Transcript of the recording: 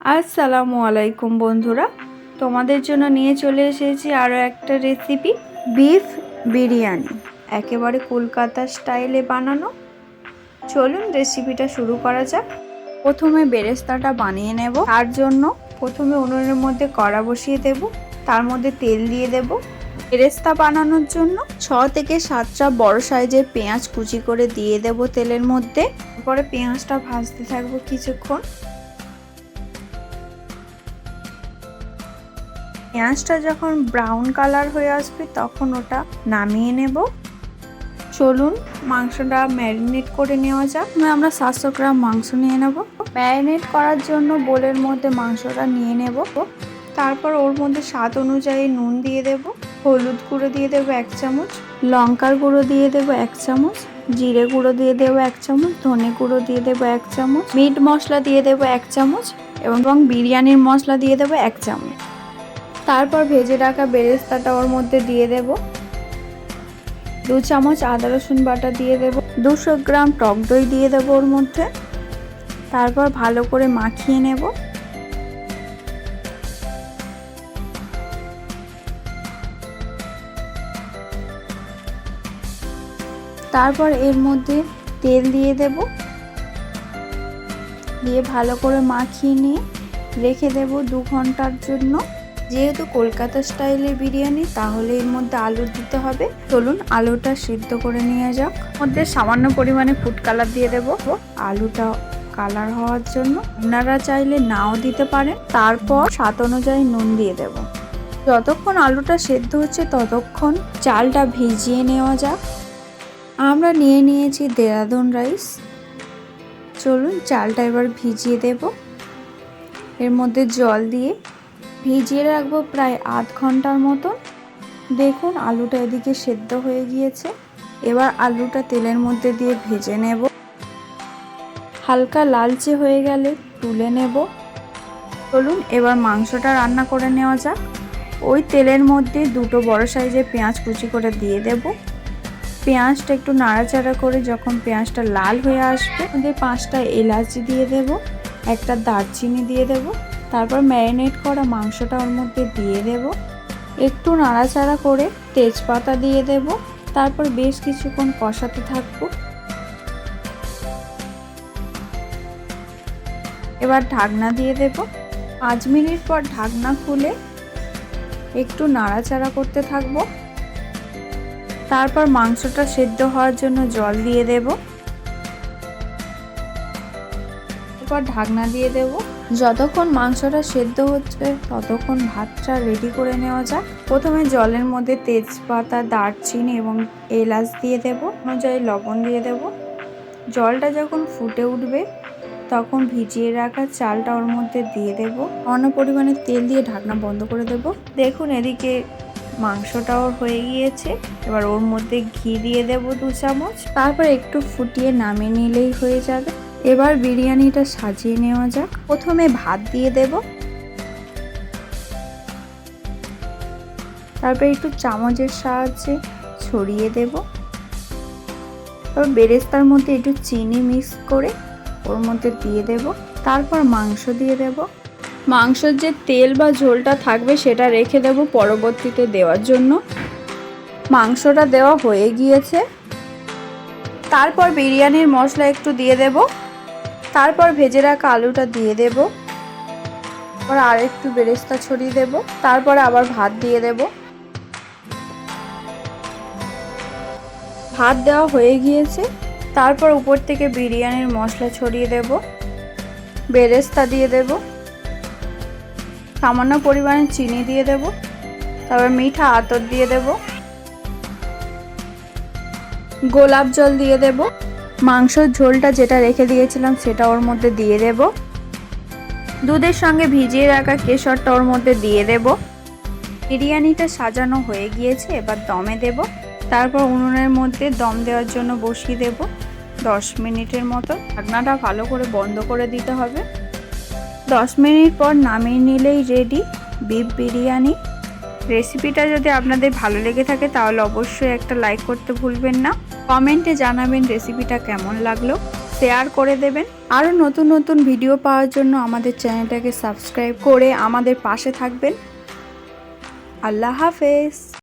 আসসালামু আলাইকুম বন্ধুরা, তোমাদের জন্য নিয়ে চলে এসেছি আরও একটা রেসিপি, বিফ বিরিয়ানি, একেবারে কলকাতা স্টাইলে বানানো। চলুন রেসিপিটা শুরু করা যাক। প্রথমে বেরেস্তাটা বানিয়ে নেব। তার জন্য প্রথমে উনুনের মধ্যে কড়া বসিয়ে দেব, তার মধ্যে তেল দিয়ে দেব। বেরেস্তা বানানোর জন্য 6 থেকে 7টা বড় সাইজের পেঁয়াজ কুচি করে দিয়ে দেব তেলের মধ্যে। তারপরে পেঁয়াজটা ভাজতে থাকবো কিছুক্ষণ। পেঁয়াজটা যখন ব্রাউন কালার হয়ে আসবে তখন ওটা নামিয়ে নেব। চলুন মাংসটা ম্যারিনেট করে নেওয়া যাক। আমরা 700 গ্রাম মাংস নিয়ে নেব। ম্যারিনেট করার জন্য বোলের মধ্যে মাংসটা নিয়ে নেব। তারপর ওর মধ্যে স্বাদ অনুযায়ী নুন দিয়ে দেব, হলুদ গুঁড়ো দিয়ে দেব 1 চামচ, লঙ্কার গুঁড়ো দিয়ে দেব 1 চামচ, জিরে গুঁড়ো দিয়ে দেব 1 চামচ, ধনে গুঁড়ো দিয়ে দেব 1 চামচ, মিট মশলা দিয়ে দেব 1 চামচ এবং বিরিয়ানির মশলা দিয়ে দেব 1 চামচ। তারপর ভেজে রাখা বেরেস্তাটা ওর মধ্যে দিয়ে দেব। 2 চামচ আদা রসুন বাটা দিয়ে দেব। 200 গ্রাম টক দই দিয়ে দেব ওর মধ্যে। তারপর ভালো করে মাখিয়ে নেব। তারপর এর মধ্যে তেল দিয়ে দেব, দিয়ে ভালো করে মাখিয়ে নিয়ে রেখে দেব 2 ঘন্টার জন্য। যেহেতু কলকাতা স্টাইলের বিরিয়ানি, তাহলে এর মধ্যে আলু দিতে হবে। চলুন আলুটা সিদ্ধ করে নিয়ে যাক। মধ্যে সামান্য পরিমাণে ফুড কালার দিয়ে দেব আলুটা কালার হওয়ার জন্য। আপনারা চাইলে নাও দিতে পারেন। তারপর স্বাদ অনুযায়ী নুন দিয়ে দেব। যতক্ষণ আলুটা সেদ্ধ হচ্ছে ততক্ষণ চালটা ভিজিয়ে নেওয়া যাক। আমরা নিয়ে নিয়েছি দেরাদুন রাইস। চলুন চালটা এবার ভিজিয়ে দেব। এর মধ্যে জল দিয়ে ভিজিয়ে রাখবো প্রায় আধ ঘন্টার মতন। দেখুন আলুটা এদিকে সেদ্ধ হয়ে গিয়েছে। এবার আলুটা তেলের মধ্যে দিয়ে ভেজে নেব। হালকা লালচে হয়ে গেলে তুলে নেব। চলুন এবার মাংসটা রান্না করে নেওয়া যাক। ওই তেলের মধ্যে 2টো বড় সাইজের পেঁয়াজ কুচি করে দিয়ে দেব। পেঁয়াজটা একটু নাড়াচাড়া করে যখন পেঁয়াজটা লাল হয়ে আসবে, ওদের 5টা এলাচ দিয়ে দেব, একটা দারচিনি দিয়ে দেব। তারপর ম্যারিনেট করা মাংসটা ওর মধ্যে দিয়ে দেব। একটু নাড়াচাড়া করে তেজপাতা দিয়ে দেব। তারপর বেশ কিছুক্ষণ কষাতে থাকবো। এবার ঢাকনা দিয়ে দেব। 5 মিনিট পর ঢাকনা খুলে একটু নাড়াচাড়া করতে থাকবো। তারপর মাংসটা সেদ্ধ হওয়ার জন্য জল দিয়ে দেব। এরপর ঢাকনা দিয়ে দেব। যতক্ষণ মাংসটা সেদ্ধ হচ্ছে ততক্ষণ ভাতটা রেডি করে নেওয়া যাক। প্রথমে জলের মধ্যে তেজপাতা, দারচিনি এবং এলাচ দিয়ে দেব, অনুযায়ী লবণ দিয়ে দেব। জলটা যখন ফুটে উঠবে তখন ভিজিয়ে রাখা চালটা ওর মধ্যে দিয়ে দেব। অন্য পরিমাণে তেল দিয়ে ঢাকনা বন্ধ করে দেব। দেখুন এদিকে মাংসটাও হয়ে গিয়েছে। এবার ওর মধ্যে ঘি দিয়ে দেব 2 চামচ। তারপর একটু ফুটিয়ে নামিয়ে নিলেই হয়ে যাবে। এবার বিরিয়ানিটা সাজিয়ে নেওয়া যাক। প্রথমে ভাত দিয়ে দেব, তারপর একটু চামচের সাহায্যে ছড়িয়ে দেব। তারপর বেরেস্তার মধ্যে একটু চিনি মিক্স করে ওর মধ্যে দিয়ে দেব। তারপর মাংস দিয়ে দেব। মাংসের যে তেল বা ঝোলটা থাকবে সেটা রেখে দেব পরবর্তীতে দেওয়ার জন্য। মাংসটা দেওয়া হয়ে গিয়েছে। তারপর বিরিয়ানির মশলা একটু দিয়ে দেব। তারপর ভেজে রাখা আলুটা দিয়ে দেব। তারপর আর একটু বেরেস্তা ছড়িয়ে দেব। তারপর আবার ভাত দিয়ে দেব। ভাত দেওয়া হয়ে গিয়েছে। তারপর উপর থেকে বিরিয়ানির মশলা ছড়িয়ে দেব, বেরেস্তা দিয়ে দেব, সামান্য পরিমাণে চিনি দিয়ে দেব, তারপর মিঠা আতর দিয়ে দেব, গোলাপ জল দিয়ে দেব। মাংসের ঝোলটা যেটা রেখে দিয়েছিলাম সেটা ওর মধ্যে দিয়ে দেব। দুধের সঙ্গে ভিজিয়ে রাখা কেশরটা ওর মধ্যে দিয়ে দেব। বিরিয়ানিটা সাজানো হয়ে গিয়েছে। এবার দমে দেব। তারপর উনুনের মধ্যে দম দেওয়ার জন্য বসিয়ে দেব 10 মিনিটের মতো। ঢাকনাটা ভালো করে বন্ধ করে দিতে হবে। 10 মিনিট পর নামিয়ে নিলেই রেডি বিফ বিরিয়ানি। রেসিপিটা যদি আপনাদের ভালো লেগে থাকে তাহলে অবশ্যই একটা লাইক করতে ভুলবেন না। কমেন্টে জানাবেন রেসিপিটা কেমন লাগলো। শেয়ার করে দেবেন। আরও নতুন নতুন ভিডিও পাওয়ার জন্য আমাদের চ্যানেলটাকে সাবস্ক্রাইব করে আমাদের পাশে থাকবেন। আল্লাহ হাফেজ।